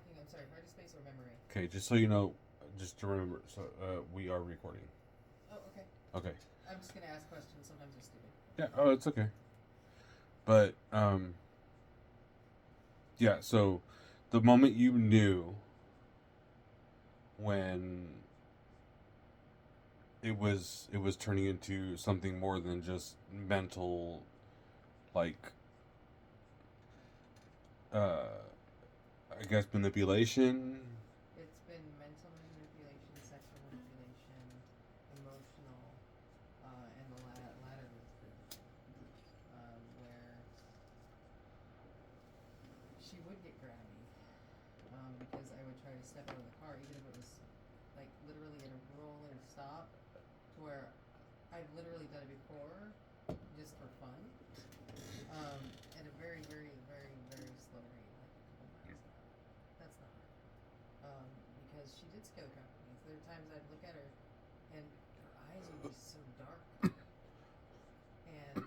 typing? I'm sorry, hard disk space or memory? Okay, just so you know, just to remember, so we are recording. Oh, okay. Okay. I'm just gonna ask questions. Sometimes they're stupid. Yeah. Oh, it's okay. But yeah. So, the moment you knew when it was turning into something more than just mental, like, uh, I guess manipulation. It's been mental manipulation, sexual manipulation, emotional, and the latter was physical. Where she would get grabby, because I would try to step out of the car, even if it was like literally in a rolling stop, to where I've literally done it before, just for fun, at a very, very, very, very slow rate, like a couple miles an hour. That's not her. Because she did scare the crap out of me. There are times I'd look at her, and her eyes would be so dark, and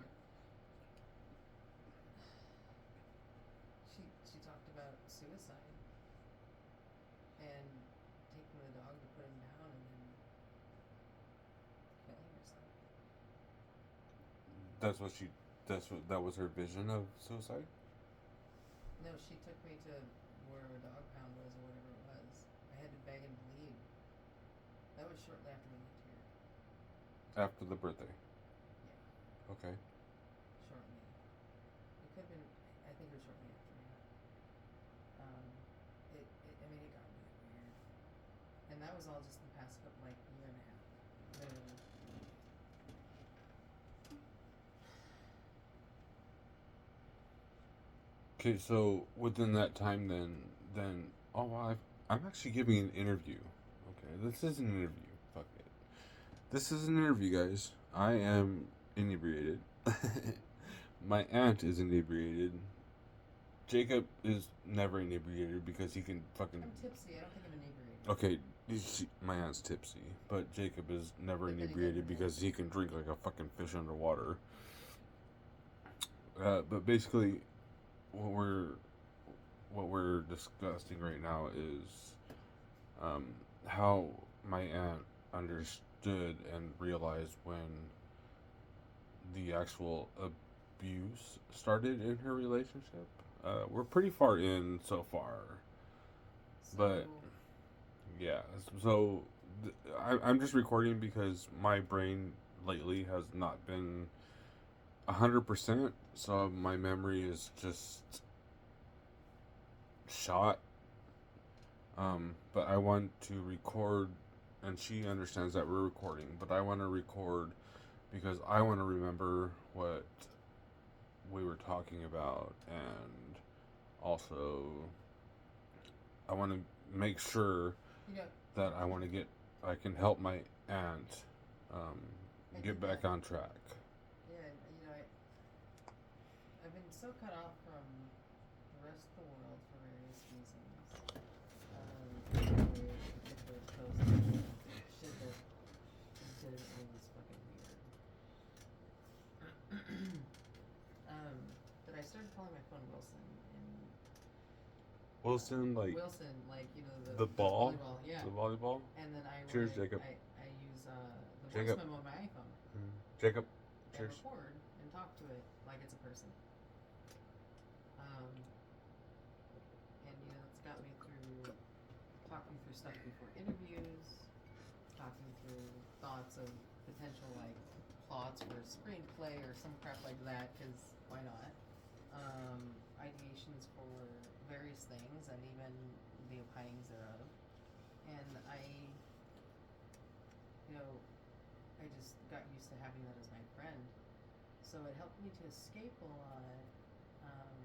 she talked about suicide and taking the dog to put him down and then killing herself. That's what she. That was her vision of suicide. No, she took me to where a dog pound was or whatever it was. I had to beg and plead. That was shortly after we moved here. After the birthday. Yeah, Okay. shortly. It could have been. I think it was shortly after. Yeah. Um, I mean, it got really weird, and that was all just in the past couple, like, year and a half, literally. Okay, so within that time, then oh, wow, I'm actually giving an interview. Okay, this is an interview. Fuck it. This is an interview, guys. I am inebriated. My aunt is inebriated. Jacob is never inebriated because he can fucking. I'm tipsy. I don't think I'm inebriated. Okay, my aunt's tipsy, but Jacob is never But then again, inebriated because he can drink like a fucking fish underwater. But basically, what we're what we're discussing right now is um, how my aunt understood and realized when the actual abuse started in her relationship. We're pretty far in so far, so but yeah. So I'm just recording because my brain lately has not been 100%. So my memory is just shot. But I want to record, and she understands that we're recording. But I want to record because I want to remember what we were talking about, and also I want to make sure you know, that I can help my aunt get back that. on track. Yeah, I've been so cut off from the rest of the world for various reasons. Particular post shit that legitimately was fucking weird. That I started calling my phone Wilson, and Wilson, like Wilson, like, the the ball, volleyball, yeah. the volleyball. And then Cheers, Jacob. I use the voice Jacob. memo on my iPhone Jacob. and Cheers. record and talk to it like it's a person. And it's got me through talking through stuff before interviews, talking through thoughts of potential, like, plots for a screenplay or some crap like that, because why not? Ideations for various things and even the opinings thereof. And I just got used to having that as my friend. So it helped me to escape a lot. Um,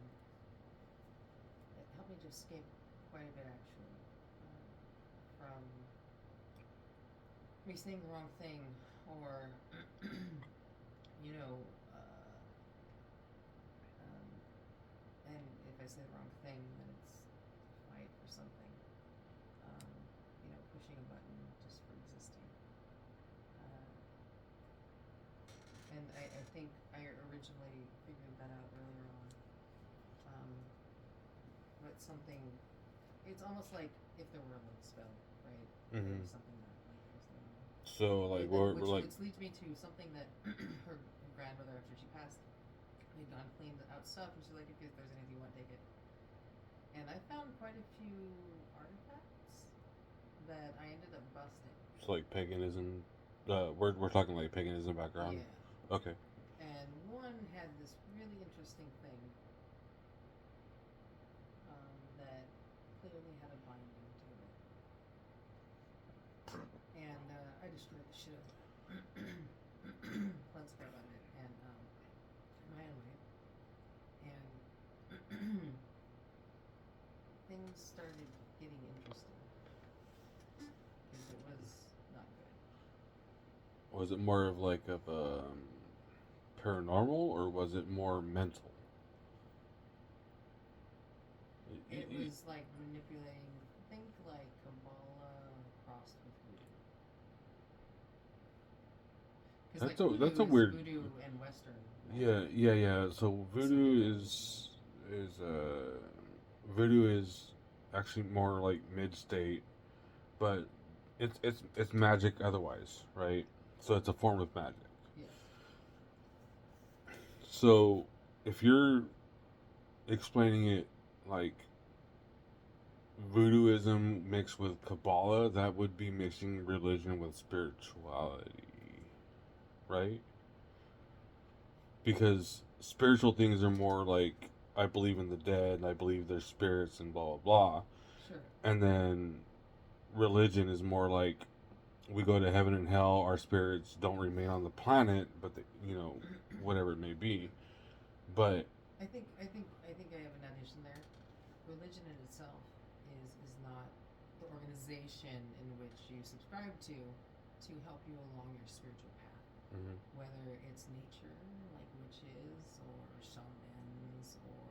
it helped me to escape quite a bit, actually, from me saying the wrong thing, or you know, um, and if I say the wrong thing, then it's fight or something. Um, pushing a button just for existing. Uh, and I think I originally figured that out earlier on. But something it's almost like if there were a little spell, right? Mm-hmm. There's something that like was there. So like Which leads me to something that her grandmother, after she passed, we'd gone cleaned out stuff, and she's like, if there's anything you want, take it. And I found quite a few artifacts that I ended up busting. it's like paganism. We're talking like paganism background. Yeah. Okay. And one had this really interesting thing that clearly had a binding to it. And I destroyed the shit out of it. Let's go about it. And my own way. And things started getting interesting. Because it was not good. Was it more of like of paranormal, or was it more mental? It was like manipulating, think like Kabbalah crossed with voodoo. Because That's a is weird. voodoo and Western. Yeah. So voodoo is voodoo is actually more like mid-state, but it's magic otherwise, right? So it's a form of magic. Yes. So if you're explaining it like voodooism mixed with Kabbalah, that would be mixing religion with spirituality, right? Because spiritual things are more like, I believe in the dead, I believe there's spirits and blah blah blah. Sure. And then religion is more like, we go to heaven and hell, our spirits don't remain on the planet, but they, whatever it may be. But I think I have an addition there. Religion in itself is not the organization in which you subscribe to help you along your spiritual path. mm-hmm. Whether it's nature, like witches or shamans or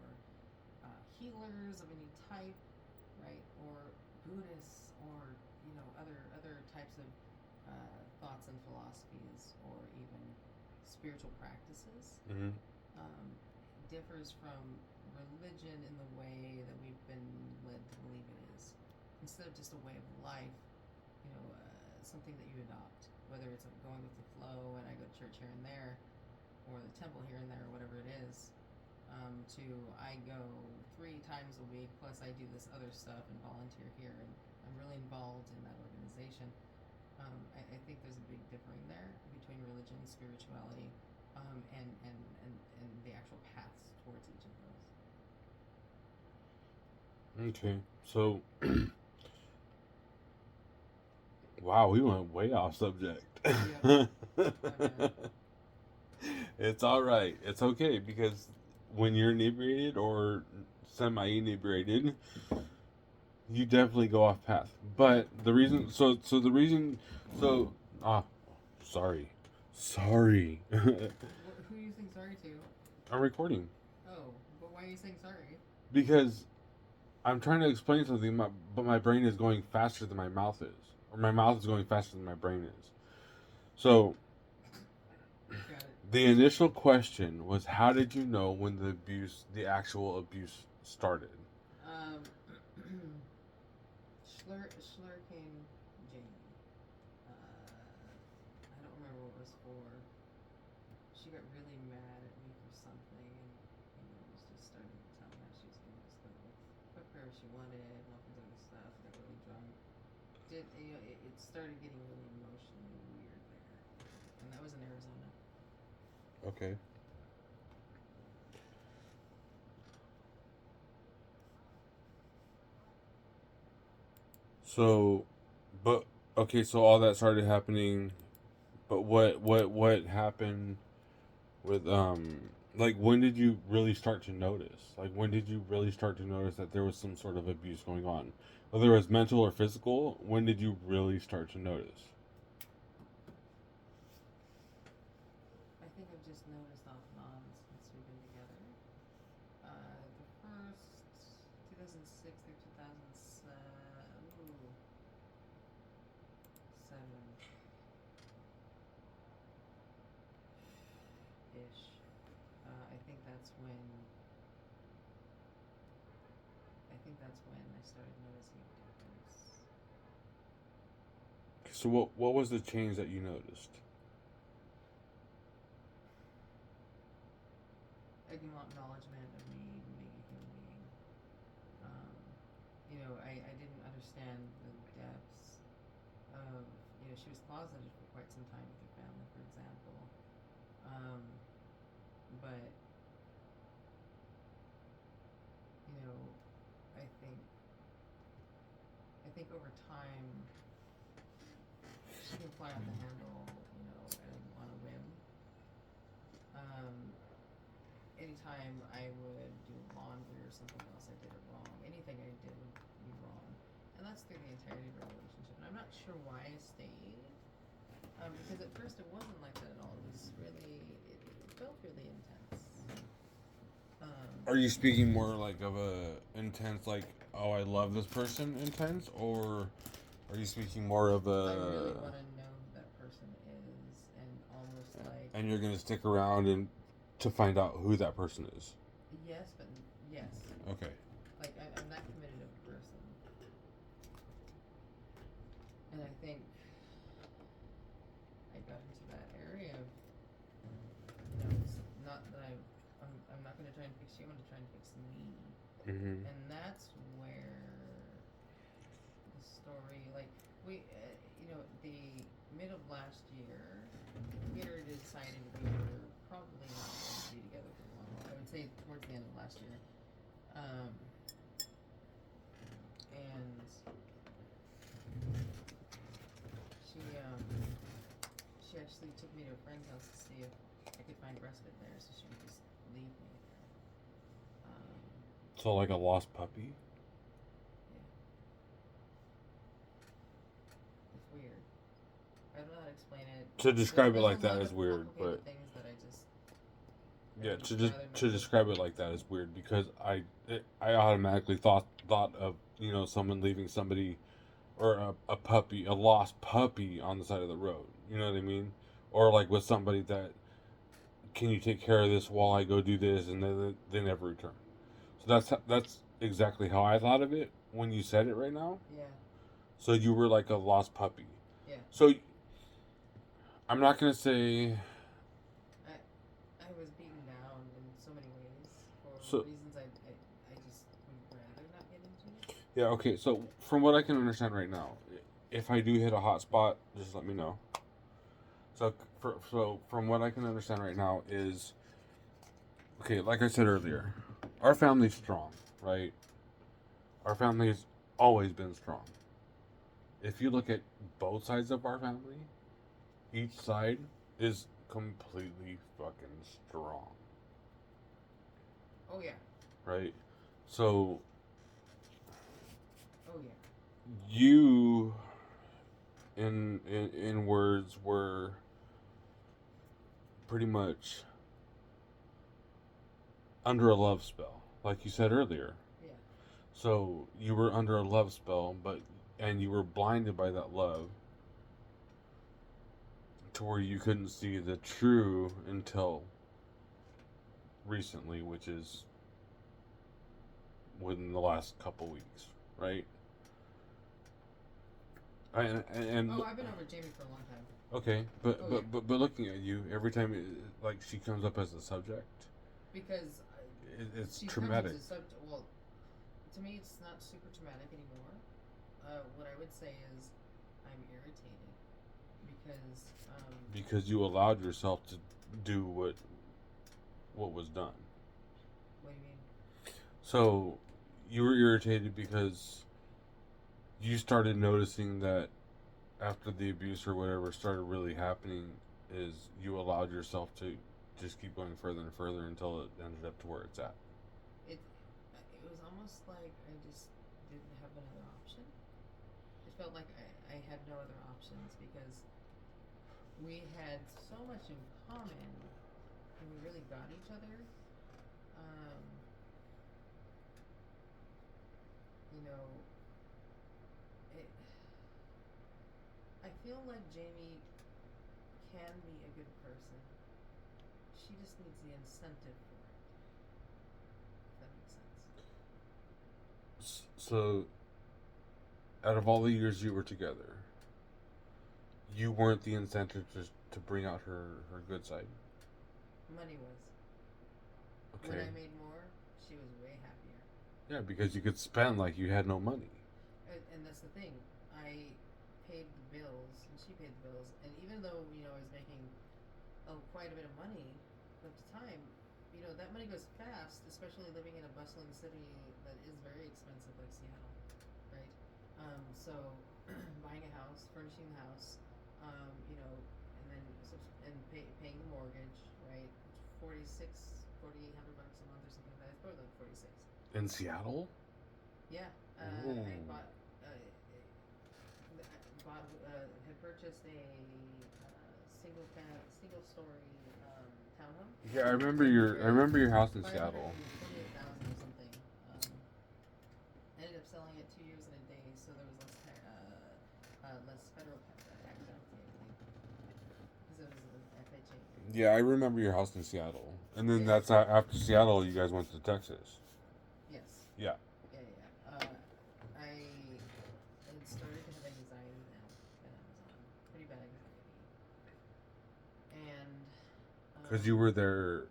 healers of any type, right? Or Buddhists or other types of thoughts and philosophies, or even spiritual practices. Mm-hmm. Differs from religion in the way that we've been led to believe it is. Instead of just a way of life, something that you adopt, whether it's going with the flow and I go to church here and there, or the temple here and there, or whatever it is, to I go 3 times a week, plus I do this other stuff and volunteer here, and I'm really involved in that organization. I think there's a big differing there between religion and spirituality, and the actual paths towards each of those. Okay, so wow, we went way off subject. Yeah. It's all right. It's okay, because when you're inebriated or semi-inebriated, you definitely go off path. But the reason, sorry. Who are you saying sorry to? I'm recording Oh, but why are you saying sorry? because I'm trying to explain something, but my brain is going faster than my mouth is, or my mouth is going faster than my brain is. So Got it. the initial question was, how did you know when the actual abuse started? Schlurking Jane. I don't remember what it was for. She got really mad at me for something, and was just starting to tell me how she was going to just go cook her if she wanted, and all kinds of other stuff. Got really drunk. It started getting really emotionally weird there, and that was in Arizona. Okay. So, but okay, so all that started happening, but what happened with like, when did you really start to notice? Like, when did you really start to notice that there was some sort of abuse going on? Whether it was mental or physical, when did you really start to notice? I think I've just noticed off and on since we've been together. The first 2006 through 2007 ish. I think that's when I started noticing So what was the change that you noticed? I didn't want acknowledgement of me being a human being. Um, I didn't understand the depths of, she was closeted for quite some time with her family, for example. Um, but, you know, I think, I think over time, she can fly off the handle, on a whim. Um, Anytime I would do laundry or something else, I did it wrong. Anything I did would be wrong. And that's through the entirety of our relationship. And I'm not sure why I stayed. Because at first it wasn't like that at all. It was really, it felt really intense. Are you speaking more like of a intense, like, oh, I love this person intense, or are you speaking more of I a really want to know who that person is, and almost like, and you're gonna stick around and to find out who that person is? yes, but yes. Okay. Like, I'm that committed of a person. And I think I got into that area of, it's not that I'm not going to try and fix you, I'm going to try and fix me. Mm-hmm. And that's where the story, like, the mid of last year, we had already decided we were probably not going to be together for a while. I would say towards the end of last year. And she actually took me to a friend's house to see if I could find respite there, so she would just leave me there. So like a lost puppy? Yeah. It's weird. I don't know how to explain it. To describe There's it like a that lot is of weird, complicated but things that I just yeah, would to rather not to go describe it into. like that is weird because I automatically thought of someone leaving somebody or a puppy, a lost puppy on the side of the road. You know what I mean? Or like with somebody that, can you take care of this while I go do this, and then they never return. So that's exactly how I thought of it when you said it right now. Yeah. So you were like a lost puppy. Yeah. So I'm not gonna say. I was beaten down in so many ways for So reasons I just would rather not get into. yeah, okay. So from what I can understand right now, if I do hit a hot spot, just let me know. So from what I can understand right now is, okay, like I said earlier, our family's strong, right? Our family has always been strong. If you look at both sides of our family, each side is completely fucking strong, Oh yeah. right? So Oh yeah. you, in words, were pretty much under a love spell, like you said earlier. Yeah. So you were under a love spell, and you were blinded by that love to where you couldn't see the true until recently, which is within the last couple weeks, right? And Oh, I've been over Jamie for a long time. okay, Oh, yeah. but looking at you every time, like she comes up as a subject, Because it's she traumatic. comes as a well, to me it's not super traumatic anymore. What I would say is I'm irritated Because you allowed yourself to do what was done. what do you mean? So you were irritated because you started noticing that after the abuse or whatever started really happening, is you allowed yourself to just keep going further and further until it ended up to where it's at. It was almost like I just didn't have another option. It felt like I had no other options because we had so much in common and we really got each other. Um, you know, it. I feel like Jamie can be a good person. She just needs the incentive for it. If that makes sense. So, out of all the years you were together, you weren't the incentive to bring out her good side. Money was. When Okay. I made more, she was way happier. Yeah, because you could spend like you had no money. And that's the thing. I paid the bills, and she paid the bills. And even though I was making quite a bit of money at the time, that money goes fast, especially living in a bustling city that is very expensive, like Seattle, right? So buying a house, furnishing the house, and then paying the mortgage, right? 4,800 bucks a month or something like that. It's probably like 46. In Seattle? Yeah, Ooh. I had purchased a single story townhome. Yeah, I For remember your house in Seattle. 528,000 or something. Ended up selling it 2 years and a day, so there was less federal tax penalty, I believe, because it was an FHA. Yeah, I remember your house in Seattle. And then Yeah. that's after Seattle, you guys went to Texas. Yes. Yeah. Yeah. I had started to have anxiety then, when I was on pretty bad anxiety, and Because you were there.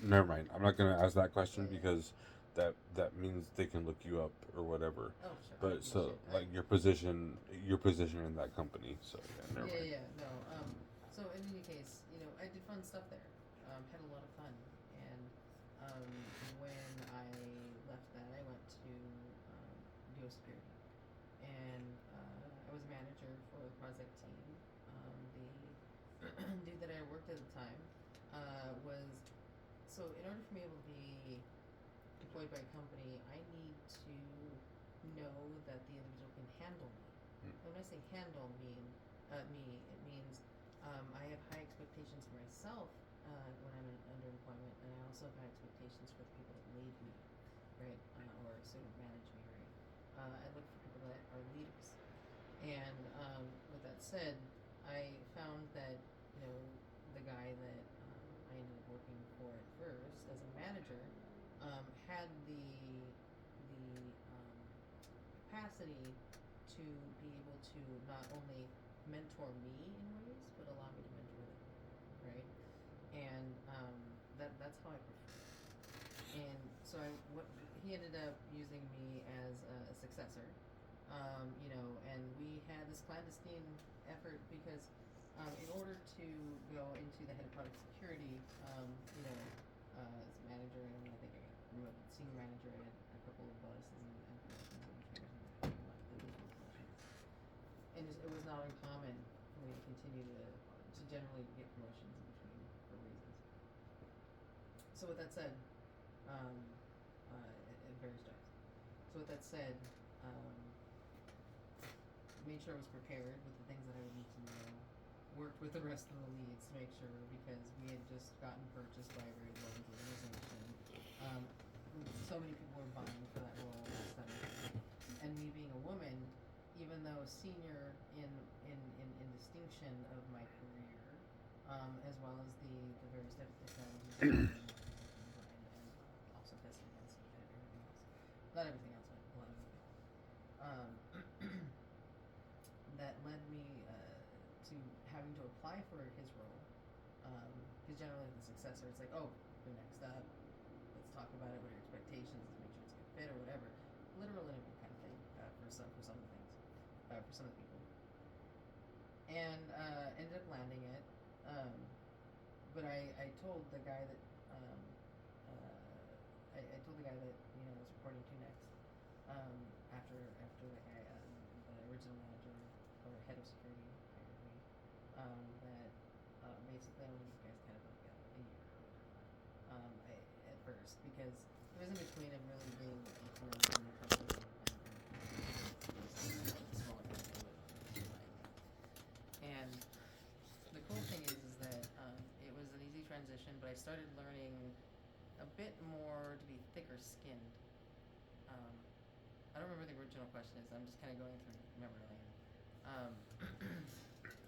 Never mind. I'm not gonna ask that question yeah. because that means they can look you up or whatever. Oh, sure. I don't But give a so shit. like your position in that company. So yeah, never mind. Yeah, no. So in any case, I did fun stuff there. Had a lot of fun, and when I left that, I went to DO Security, and I was a manager for the project team. The dude that I worked at the time was so. In order for me able to be deployed by a company, I need to know that the individual can handle me. When I say handle it means I have high expectations for myself when I'm under employment, and I also have high expectations for the people that lead me, right, or sort of manage me, right. I look for people that are leaders, and with that said, I found that the guy that I ended up working for at first as a manager had the capacity to be able to not only mentor me in ways, but allow me to mentor them, right? And that's how I prefer. And so what he ended up using me as a successor, and we had this clandestine effort because in order to go into the head of product security, as a manager, and I think I got promoted senior manager, I had a couple of bonuses and promotions in between, or something like that, additional promotions. And it was not uncommon for me to continue to generally get promotions in between for reasons. So with that said, um, at various jobs. So with that said, um, made sure I was prepared with the things that I would need to know. Worked with the rest of the leads to make sure, because we had just gotten purchased by a very large organization. Um, so many people were vying for that role last time, and me being a woman, even though senior in distinction of my career, as well as the various types of technologies that I learned and also testing against and everything else. Not everything else, but a lot of it. Um, that led me to having to apply for his role. Because generally, the successor, it's like, oh, you're next up. Let's talk about it. What are your expectations? Let's make sure it's a good fit or whatever. Literal interview kind of thing for some of the things, for some of the people. And ended up landing it. But I told the guy that I told the guy that I was reporting to next, after the guy, the original manager or head of security hired me, that basically I wanted these guys kind of like a year or whatever, at first, because it was in between of really being a promotion in the company and a smaller company with and the cool thing is that it was an easy transition, but I started learning a bit more to be thicker skinned. Um, I don't remember what the original question is. I'm just kind of going through memory lane.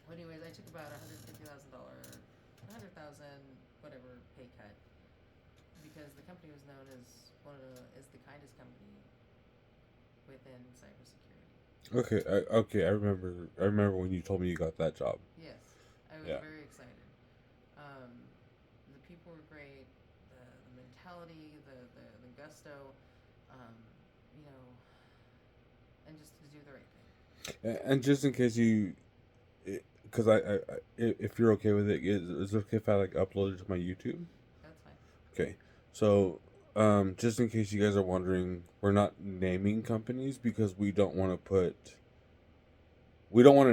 Well, anyways, I took about $150,000, whatever pay cut, because the company was known as the kindest company within cybersecurity. Okay, okay. I remember. I remember when you told me you got that job. Yes, I was Yeah. very excited. Um, the people were great. The mentality, the gusto, um, you know, and just to do the right thing. And just in case you, because if you're okay with it, is it okay if I like upload it to my YouTube? That's fine. Okay. So, just in case you guys are wondering, we're not naming companies because we don't want to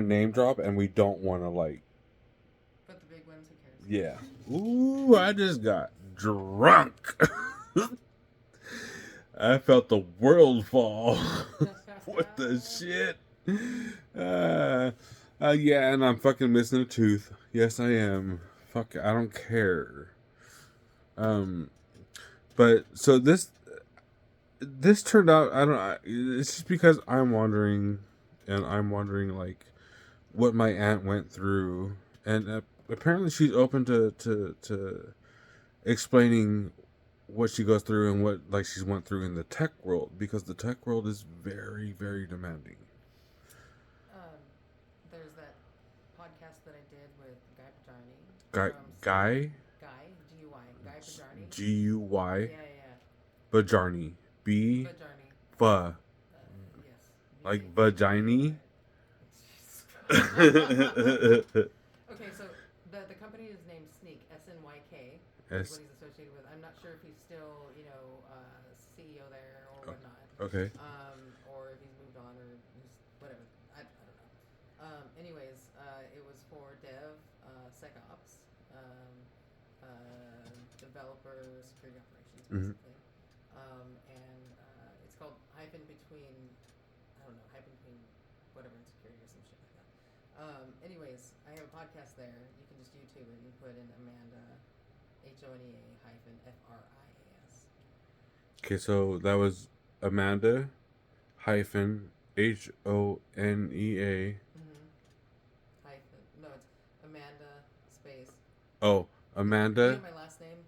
name drop, and we don't want to like, But the big ones, who cares? yeah. Ooh, I just got drunk. I felt the world fall. What the shit? Yeah, and I'm fucking missing a tooth. Yes, I am. Fuck, I don't care. Um, but so this turned out. I don't. It's just because I'm wondering, and I'm wondering like what my aunt went through, and apparently she's open to explaining what she goes through and what like she's went through in the tech world because the tech world is very very demanding. Um, there's that podcast that I did with Guy Pajarni Guy from Guy Guy G-U-Y Guy Pajarni. Guy Yeah, yeah, Bajarni yeah. B Pajarni. Fa Yes. like vagini. Okay, so the company is named Snyk, SNYK, is S what he's associated with. I'm not sure if he's still, CEO there or whatnot. okay. Or if he's moved on or just whatever. I don't know. Anyways, it was for dev, SecOps, developer security operations, Mhm. basically. And it's called hyphen between, I don't know, hyphen between whatever and security or some shit like that. Anyways, I have a podcast there. You can just YouTube it and put in Amanda, HONEA hyphen FRIAS. Okay, so that was Amanda hyphen HONEA. Mm-hmm. Hyphen. No, it's Amanda space. Oh, You know Amanda. my last name?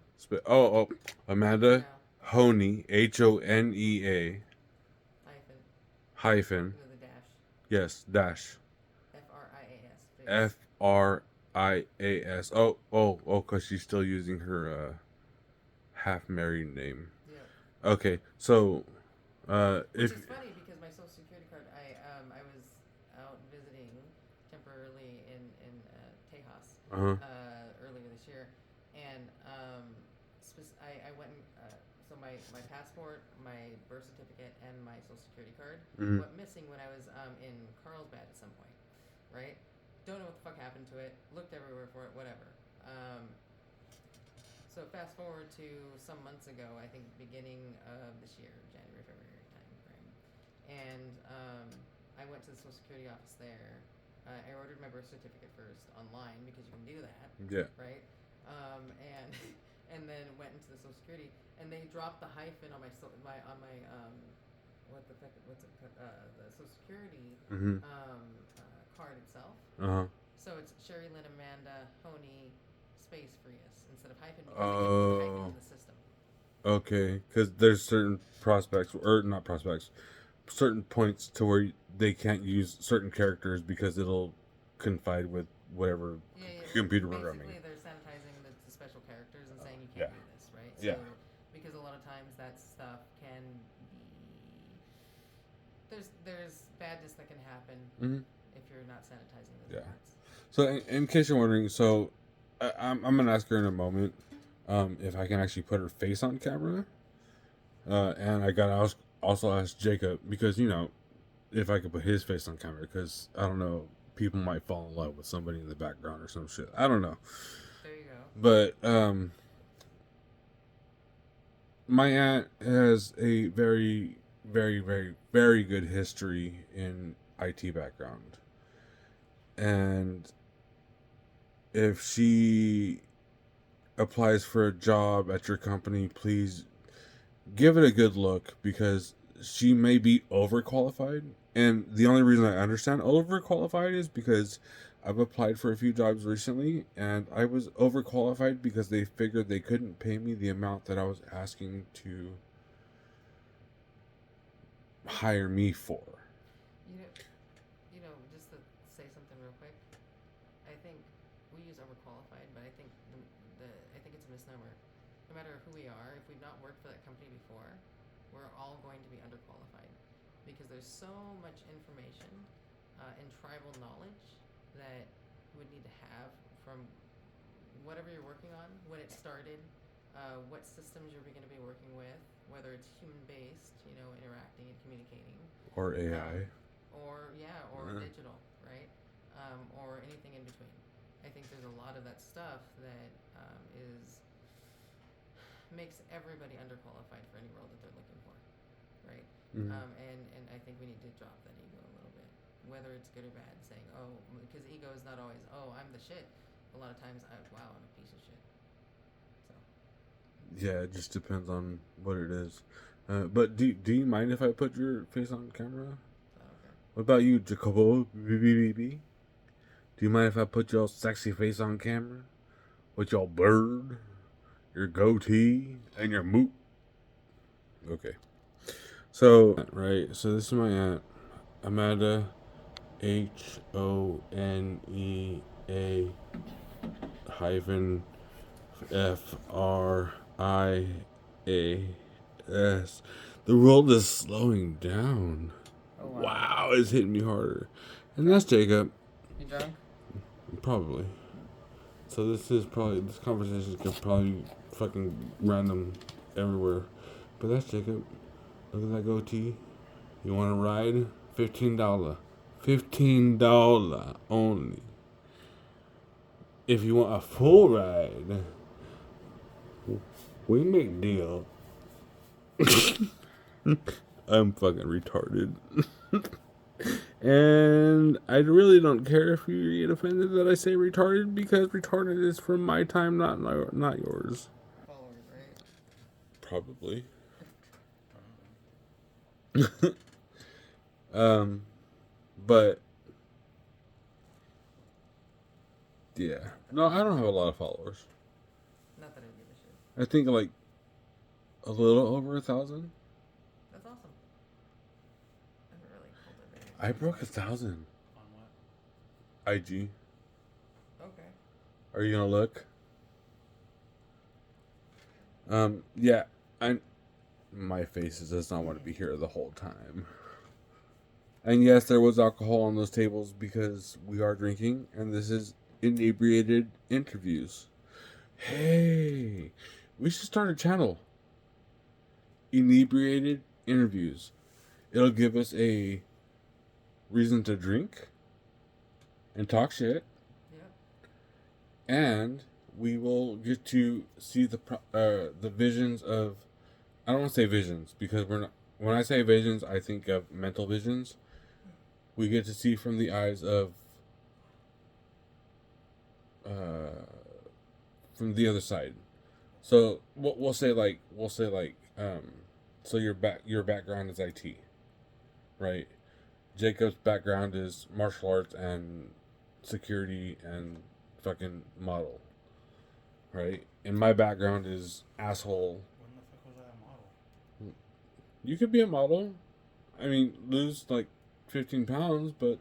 Amanda No. Honey HONEA Hyphen. hyphen With a dash. yes dash FRIAS. FRIAS. Oh, because she's still using her half married name. Yep. Okay, so Which if is funny because my social security card, I was out visiting temporarily in Tejas uh earlier this year, and I went and so my passport, my birth certificate, and my social security card mhm. went missing when I was in Carlsbad at some point, right? Don't know what the fuck happened to it. Looked everywhere for it. Whatever. So fast forward to some months ago, I think beginning of this year, January, February time frame, and I went to the Social Security office there. I ordered my birth certificate first online because you can do that, Yeah. right? And and then went into the Social Security, and they dropped the hyphen on my what the fuck what's it the Social Security Mhm. card itself. Uh-huh. So it's Sherry Lynn Amanda Honey space Frias instead of hyphen because they couldn't put the hyphen Oh. in the system. Okay, because there's certain prospects or not prospects, certain points to where they can't use certain characters because it'll confide with whatever Yeah, computer basically programming. they're sanitizing the special characters and saying you Yeah. can't do this, right? Yeah. So because a lot of times that stuff can be there's badness that can happen Mm-hmm. if you're not sanitizing those Yeah. parts. So, in case you're wondering, so I'm gonna ask her in a moment if I can actually put her face on camera, and I gotta also ask Jacob because if I could put his face on camera because I don't know, people might fall in love with somebody in the background or some shit. I don't know, There you go. but my aunt has a very, very, very, very good history in IT background, and if she applies for a job at your company, please give it a good look because she may be overqualified. And the only reason I understand overqualified is because I've applied for a few jobs recently and I was overqualified because they figured they couldn't pay me the amount that I was asking to hire me for. You know, just to say something real quick, I think we use overqualified, but I think I think it's a misnomer. No matter who we are, if we've not worked for that company before, we're all going to be underqualified because there's so much information and tribal knowledge that you would need to have from whatever you're working on, when it started, what systems you're going to be working with, whether it's human-based, interacting and communicating, or AI, or digital, right, or anything in between. I think there's a lot of that stuff that makes everybody underqualified for any role that they're looking for, right? And I think we need to drop that ego a little bit, whether it's good or bad. Saying, because ego is not always, I'm the shit. A lot of times, I'm a piece of shit. So. Yeah, it just depends on what it is. But do you mind if I put your face on camera? Okay. What about you, Jacobo? Do you mind if I put your sexy face on camera? With your bird, your goatee, and your moot? Okay. So, right, so this is my aunt, Amanda, Honea hyphen FRIAS. The world is slowing down. Oh, wow, it's hitting me harder. And that's Jacob. You drunk? Probably. So this conversation could probably be fucking random everywhere. But that's Jacob. Look at that goatee. You want to ride? $15. $15 only. If you want a full ride, we make deal. I'm fucking retarded. And I really don't care if you get offended that I say retarded, because retarded is from my time, not yours. Followers, right? Probably. But yeah, no, I don't have a lot of followers. Not that I give a shit. I think like a little over 1,000. That's awesome. I haven't really pulled it very I broke 1,000. On what? IG. Okay. Are you gonna look? Yeah, my face does not want to be here the whole time. And yes, there was alcohol on those tables because we are drinking, and this is inebriated interviews. Hey, we should start a channel. Inebriated interviews. It'll give us a reason to drink and talk shit. Yep. And we will get to see the visions of. I don't want to say visions because we're not. When I say visions, I think of mental visions. We get to see from the eyes of. From the other side. So we'll say so your background is IT, right? Jacob's background is martial arts and security and fucking model, right? And my background is asshole. When the fuck was I a model? You could be a model. I mean, lose like 15 pounds, but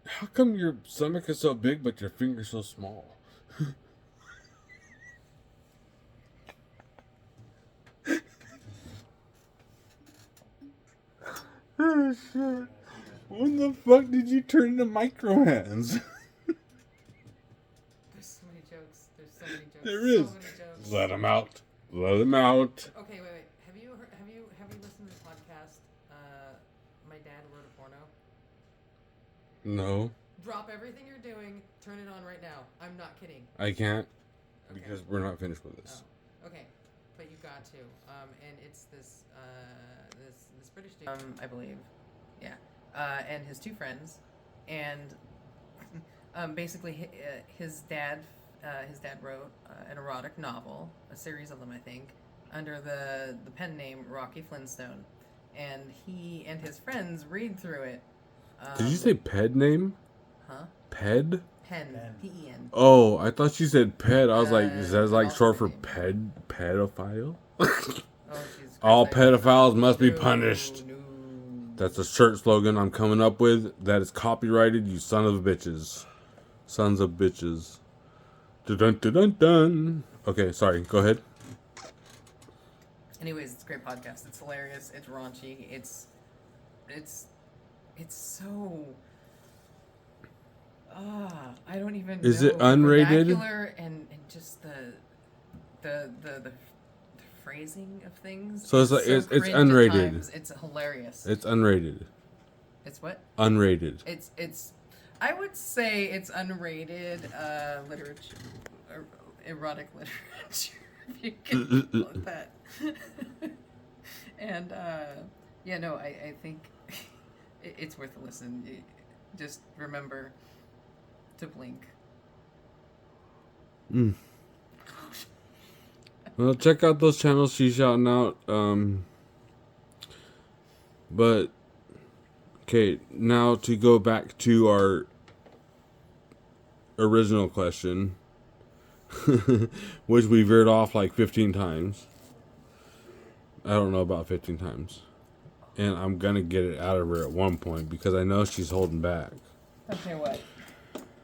how come your stomach is so big but your finger's so small? Oh shit. When the fuck did you turn into micro hands? There's so many jokes. There is. So many jokes. Let him out. Let him out. Okay, wait. Have you listened to the podcast? My dad wrote a porno. No, Drop everything you're doing. Turn it on right now. I'm not kidding. I can't Okay. because we're not finished with this. Oh, okay, but you got to. And it's this British dude. I believe, yeah. And his two friends, and basically his dad wrote an erotic novel, a series of them, I think, under the pen name Rocky Flintstone, and he and his friends read through it. Did you say ped name? Huh? Ped? Pen. Pen. P-E-N. Oh, I thought you said ped. I was like, is that like also short for name. pedophile? Oh, Jesus Christ, All I- pedophiles must be No, punished. No. That's a shirt slogan I'm coming up with. That is copyrighted, you son of bitches. Sons of bitches. Dun dun dun dun. Okay, sorry. Go ahead. Anyways, it's a great podcast. It's hilarious. It's raunchy. It's so. I don't even. Is know it unrated? The vernacular and just the phrasing of things. So it's like it's cringe at unrated. times. It's hilarious. It's unrated. It's what? Unrated. It's. I would say it's unrated literature, erotic literature. If you can call it that. And yeah, no, I think it's worth a listen. Just remember to blink. Well, check out those channels she's shouting out. But okay, now to go back to our original question, which we veered off like 15 times. I don't know about 15 times. And I'm gonna get it out of her at one point because I know she's holding back. Okay, what?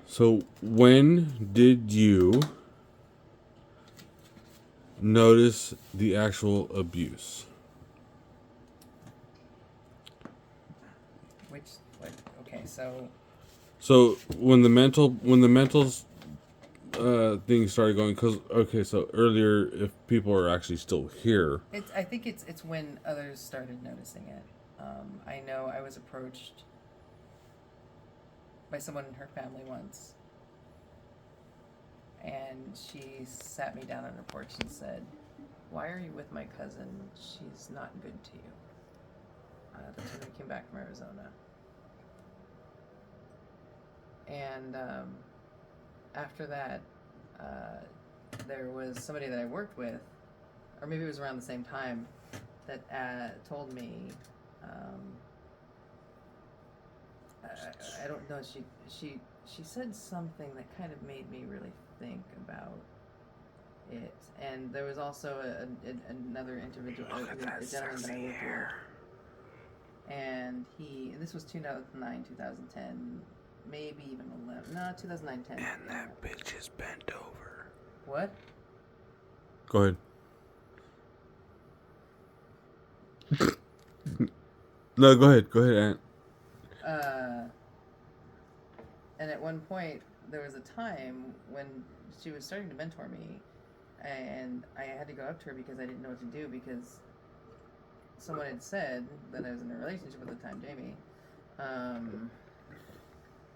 So, when did you notice the actual abuse? Okay, so. So when the mental thing started going, because okay, so earlier, if people are actually still here, I think it's when others started noticing it. I know I was approached by someone in her family once, and she sat me down on her porch and said, "Why are you with my cousin? She's not good to you." That's when we came back from Arizona. And after that, there was somebody that I worked with, or maybe it was around the same time, that told me, I don't know, she said something that kind of made me really think about it. And there was also another individual, a gentleman that I worked with, and this was 2009, 2010. Maybe even 11. No, 2009, 10. And that bitch is bent over. What? Go ahead. No, go ahead. Go ahead, Aunt. And at one point, there was a time when she was starting to mentor me, and I had to go up to her because I didn't know what to do because someone had said that I was in a relationship at the time, Jamie.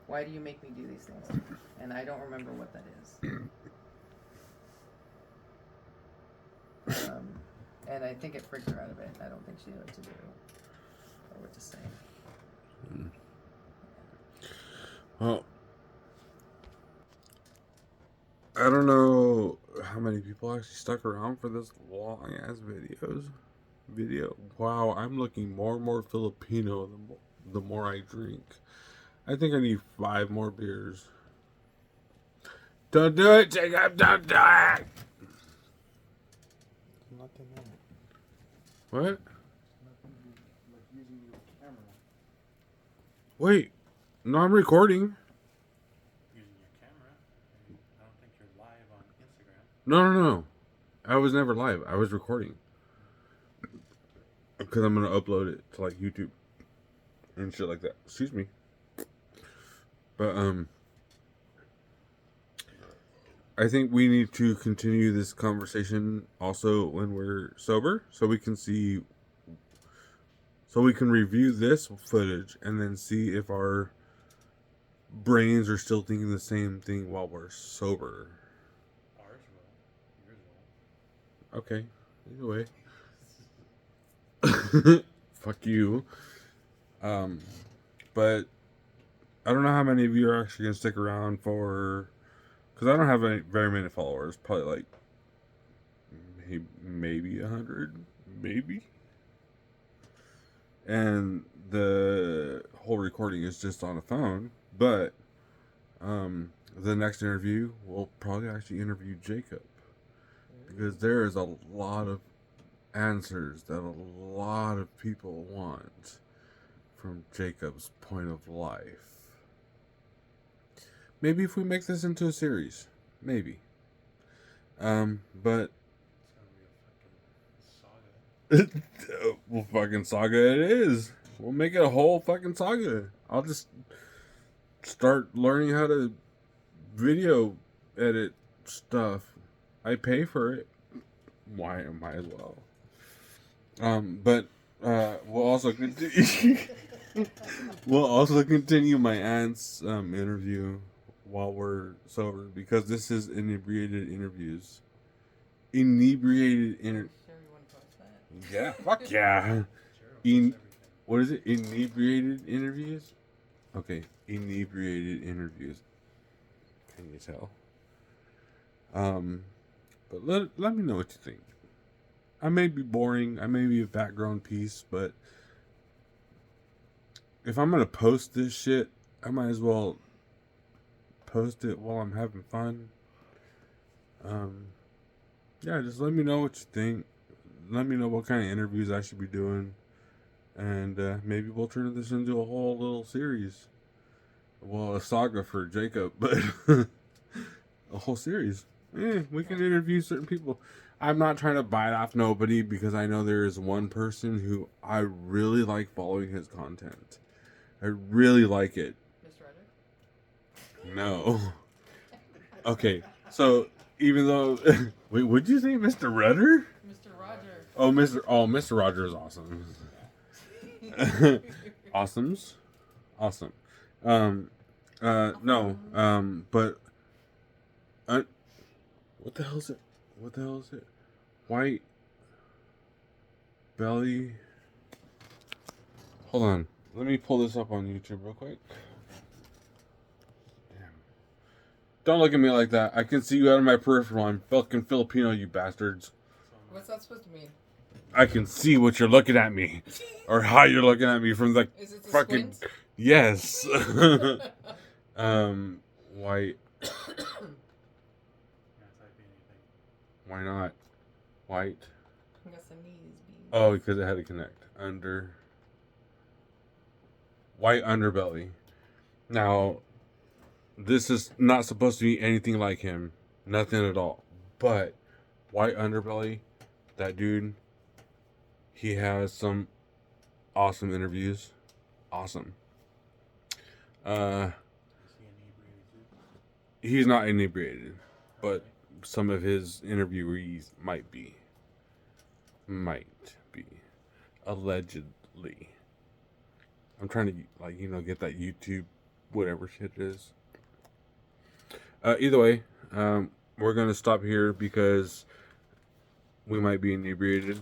Why do you make me do these things to me? And I don't remember what that is. And I think it freaked her out of it. I don't think she knew what to do or what to say. Well, I don't know how many people actually stuck around for this long ass video. Wow, I'm looking more and more Filipino the more I drink. I think I need 5 more beers. Don't do it, Jacob. Don't do it. Nothing in it. What? Nothing like using your camera. Wait. No, I'm recording. Using your camera? I don't think you're live on Instagram. No. I was never live. I was recording. Because I'm going to upload it to like YouTube and shit like that. Excuse me. But, I think we need to continue this conversation also when we're sober so we can review this footage and then see if our brains are still thinking the same thing while we're sober. Ours will. Yours will. Okay. Either way. Fuck you. But I don't know how many of you are actually going to stick around for... Because I don't have very many followers. Probably like... Maybe 100? Maybe? And the whole recording is just on a phone. But... the next interview, we'll probably actually interview Jacob. Because there is a lot of answers that a lot of people want from Jacob's point of life. Maybe if we make this into a series, maybe. But It's gonna be a fucking saga. well, fucking saga it is. We'll make it a whole fucking saga. I'll just start learning how to video edit stuff. I pay for it. Why? I might as well. But we'll also continue. We'll also continue my aunt's interview while we're sober because this is inebriated interviews. Inebriated inter. Sure, you want to post that? Yeah, fuck yeah. Sure, In- everything. What is it? Inebriated interviews? Okay, inebriated interviews. Can you tell? But let me know what you think. I may be boring. I may be a background piece, but if I'm gonna post this shit, I might as well post it while I'm having fun. Yeah, just let me know what you think. Let me know what kind of interviews I should be doing. And maybe we'll turn this into a whole little series. Well, a saga for Jacob, but a whole series. We can interview certain people. I'm not trying to bite off nobody because I know there is one person who I really like following his content. I really like it. Mr. Roderick? No. Okay, so even though wait, would you say Mr. Rudder? Mr. Roger. Mr. Roger is awesome. Awesome. No. But what the hell is it? White belly. Hold on. Let me pull this up on YouTube real quick. Damn. Don't look at me like that. I can see you out of my peripheral. I'm fucking Filipino, you bastards. What's that supposed to mean? I can see what you're looking at me. Or how you're looking at me from the Is it the fucking... squint? Yes. White. Not type anything. Why not? White. I got some knees, bees. Oh, because it had to connect. White underbelly. Now, this is not supposed to be anything like him. Nothing at all. But, white underbelly, that dude, he has some awesome interviews. Awesome. Is he inebriated too? He's not inebriated, but some of his interviewees might be. Allegedly. I'm trying to, get that YouTube, whatever shit it is. Either way, we're going to stop here because we might be inebriated.